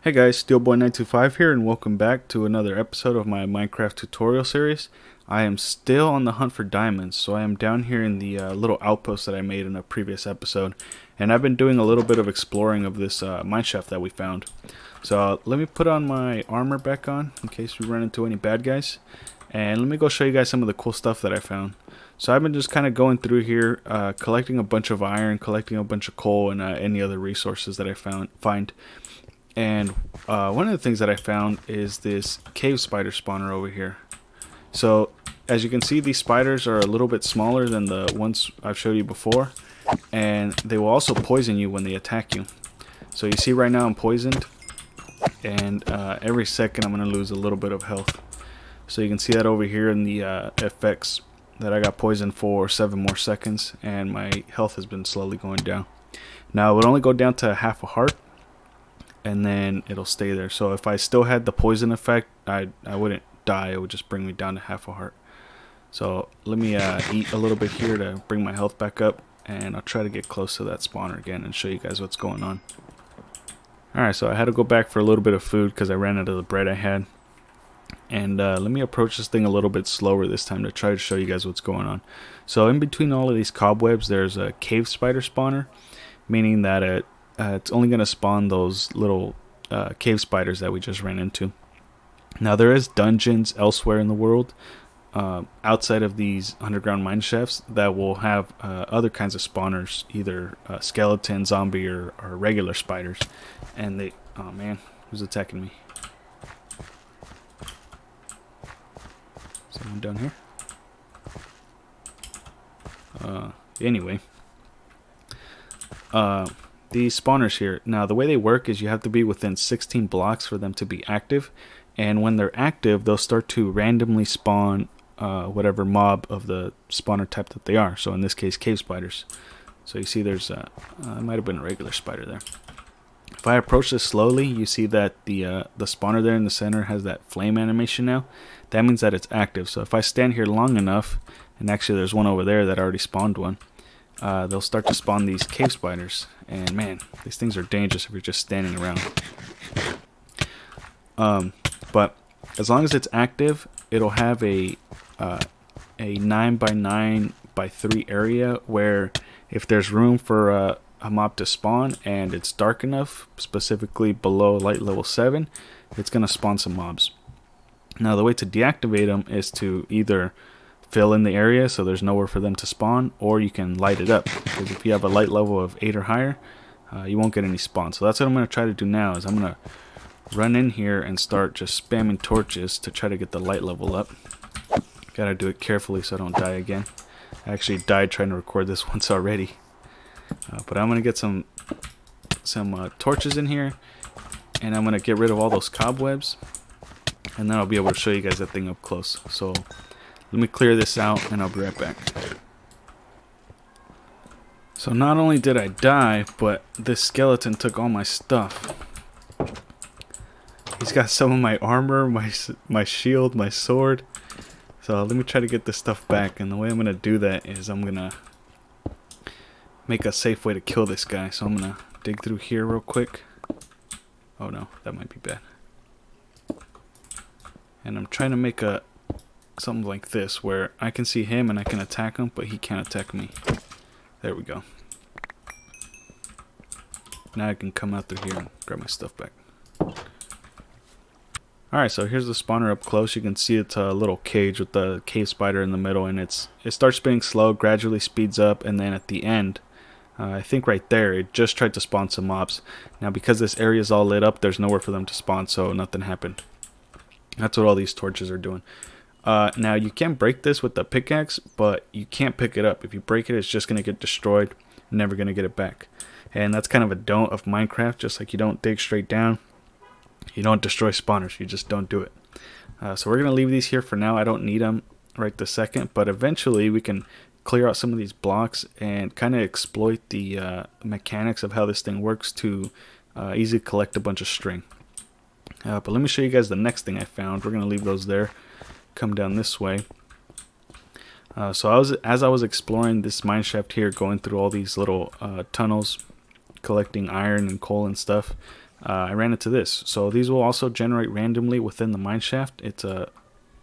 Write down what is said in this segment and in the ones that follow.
Hey guys, SteelBoy925 here, and welcome back to another episode of my Minecraft tutorial series. I am still on the hunt for diamonds, so I am down here in the little outpost that I made in a previous episode, and I've been doing a little bit of exploring of this mineshaft that we found. So let me put on my armor back on in case we run into any bad guys, and let me go show you guys some of the cool stuff that I found. So I've been just kind of going through here, collecting a bunch of iron, collecting a bunch of coal, and any other resources that I find. And one of the things that I found is this cave spider spawner over here. So as you can see, these spiders are a little bit smaller than the ones I've showed you before, and they will also poison you when they attack you. So you see right now I'm poisoned, and every second I'm going to lose a little bit of health. So you can see that over here in the Ep06 that I got poisoned for 7 more seconds, and my health has been slowly going down. Now it would only go down to half a heart, and then it'll stay there. So if I still had the poison effect, I wouldn't die. It would just bring me down to half a heart. So let me eat a little bit here to bring my health back up, and I'll try to get close to that spawner again and show you guys what's going on. Alright, so I had to go back for a little bit of food because I ran out of the bread I had. And let me approach this thing a little bit slower this time to try to show you guys what's going on. So in between all of these cobwebs, there's a cave spider spawner, meaning that it's only going to spawn those little cave spiders that we just ran into. Now there is dungeons elsewhere in the world outside of these underground mine shafts that will have other kinds of spawners, either skeleton, zombie, or regular spiders. And they, oh man, who's attacking me? Someone down here? Anyway. These spawners here, now the way they work is you have to be within 16 blocks for them to be active, and when they're active they'll start to randomly spawn whatever mob of the spawner type that they are. So in this case, cave spiders. So you see there's it might have been a regular spider there. If I approach this slowly, you see that the spawner there in the center has that flame animation now. That means that it's active. So if I stand here long enough, and actually there's one over there that already spawned one, they'll start to spawn these cave spiders, and man, these things are dangerous if you're just standing around. But as long as it's active, it'll have a 9 by 9 by 3 area where if there's room for a mob to spawn and it's dark enough, specifically below light level 7, it's gonna spawn some mobs. Now the way to deactivate them is to either fill in the area so there's nowhere for them to spawn, or you can light it up, because if you have a light level of 8 or higher, you won't get any spawn. So that's what I'm going to try to do now, is I'm going to run in here and start just spamming torches to try to get the light level up. Gotta do it carefully so I don't die again. I actually died trying to record this once already. But I'm going to get some torches in here, and I'm going to get rid of all those cobwebs, and then I'll be able to show you guys that thing up close. So let me clear this out and I'll be right back. So not only did I die, but this skeleton took all my stuff. He's got some of my armor, my shield, my sword. So let me try to get this stuff back, and the way I'm going to do that is I'm going to make a safe way to kill this guy. So I'm going to dig through here real quick. Oh no, that might be bad. And I'm trying to make something like this where I can see him and I can attack him, but he can't attack me. There we go. Now I can come out through here and grab my stuff back. Alright, so here's the spawner up close. You can see it's a little cage with the cave spider in the middle, and it starts spinning slow, gradually speeds up, and then at the end, I think right there, it just tried to spawn some mobs. Now because this area is all lit up, there's nowhere for them to spawn, so nothing happened. That's what all these torches are doing. Now you can break this with the pickaxe, but you can't pick it up. If you break it, it's just going to get destroyed. Never going to get it back. And that's kind of a don't of Minecraft. Just like you don't dig straight down, you don't destroy spawners. You just don't do it. So we're going to leave these here for now. I don't need them right this second, but eventually we can clear out some of these blocks and kind of exploit the mechanics of how this thing works to easily collect a bunch of string. But let me show you guys the next thing I found. We're going to leave those there. Come down this way. So as I was exploring this mineshaft here, going through all these little tunnels, collecting iron and coal and stuff, I ran into this. So these will also generate randomly within the mineshaft. It's a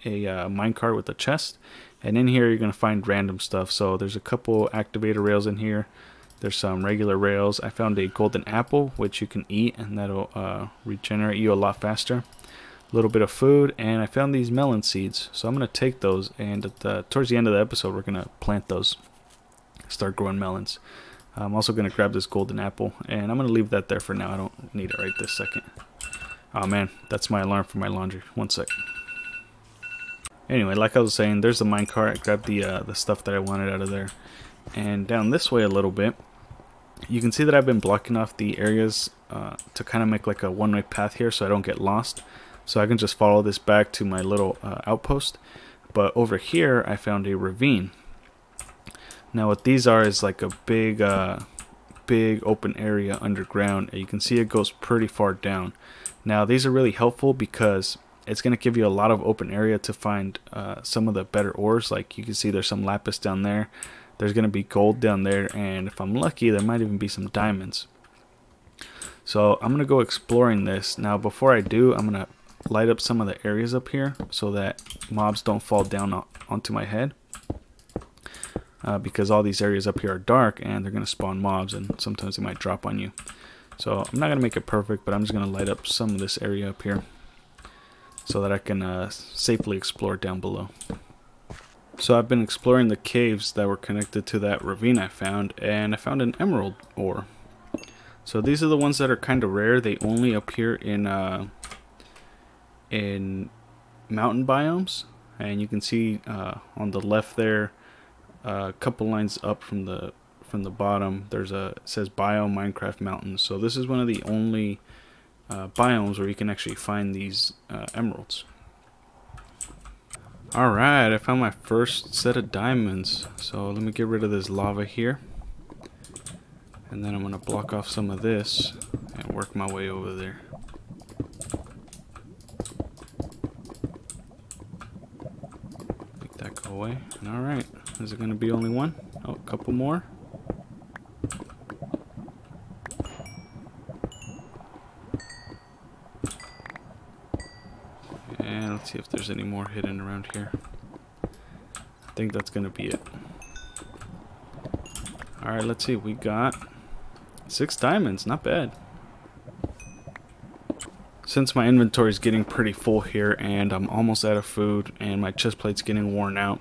minecart with a chest, and in here you're going to find random stuff. So there's a couple activator rails in here. There's some regular rails. I found a golden apple which you can eat, and that'll regenerate you a lot faster. A little bit of food, and I found these melon seeds, so I'm going to take those, and towards the end of the episode we're going to plant those, start growing melons. I'm also going to grab this golden apple, and I'm going to leave that there for now. I don't need it right this second. Oh man, that's my alarm for my laundry. One sec. Anyway, like I was saying, there's the minecart. I grabbed the stuff that I wanted out of there. And down this way a little bit, you can see that I've been blocking off the areas to kind of make like a one-way path here so I don't get lost. So I can just follow this back to my little outpost. But over here I found a ravine. Now what these are is like a big open area underground. You can see it goes pretty far down. Now these are really helpful because it's going to give you a lot of open area to find some of the better ores. Like you can see there's some lapis down there. There's going to be gold down there, and if I'm lucky there might even be some diamonds. So I'm going to go exploring this. Now before I do, I'm going to light up some of the areas up here so that mobs don't fall down onto my head. Because all these areas up here are dark and they're going to spawn mobs, and sometimes they might drop on you. So I'm not going to make it perfect, but I'm just going to light up some of this area up here so that I can safely explore down below. So I've been exploring the caves that were connected to that ravine I found, and I found an emerald ore. So these are the ones that are kind of rare. They only appear in mountain biomes, and you can see on the left there, a couple lines up from the bottom, there's it says Biome Minecraft Mountains. So this is one of the only biomes where you can actually find these emeralds. Alright, I found my first set of diamonds. So let me get rid of this lava here, and then I'm going to block off some of this and work my way over there. Make that go away. Alright, is it going to be only one? Oh, a couple more. And let's see if there's any more hidden around here. I think that's going to be it. Alright, let's see. We got 6 diamonds. Not bad. Since my inventory is getting pretty full here and I'm almost out of food and my chest plate's getting worn out,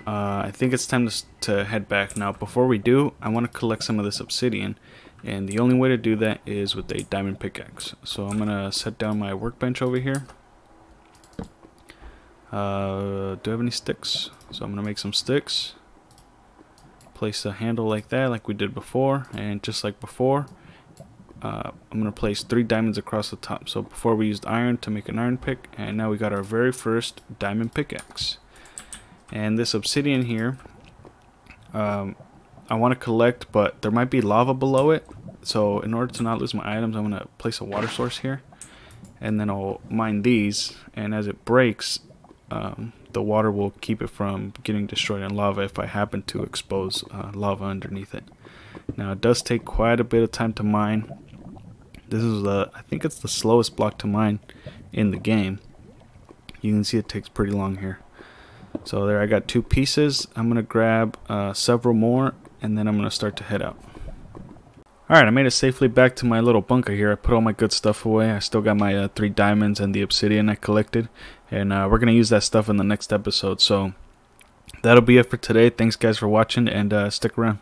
I think it's time to head back. Now before we do, I want to collect some of this obsidian, and the only way to do that is with a diamond pickaxe. So I'm going to set down my workbench over here. Do I have any sticks? So I'm going to make some sticks. Place a handle like that, like we did before, and just like before, I'm going to place 3 diamonds across the top. So before we used iron to make an iron pick, and now we got our very first diamond pickaxe. And this obsidian here, I want to collect, but there might be lava below it. So in order to not lose my items, I'm going to place a water source here, and then I'll mine these, and as it breaks, the water will keep it from getting destroyed in lava if I happen to expose lava underneath it. Now it does take quite a bit of time to mine. This is I think it's the slowest block to mine in the game. You can see it takes pretty long here. So there, I got 2 pieces. I'm gonna grab several more, and then I'm gonna start to head out. Alright, I made it safely back to my little bunker here. I put all my good stuff away. I still got my 3 diamonds and the obsidian I collected, and we're gonna use that stuff in the next episode. So that'll be it for today. Thanks guys for watching, and stick around.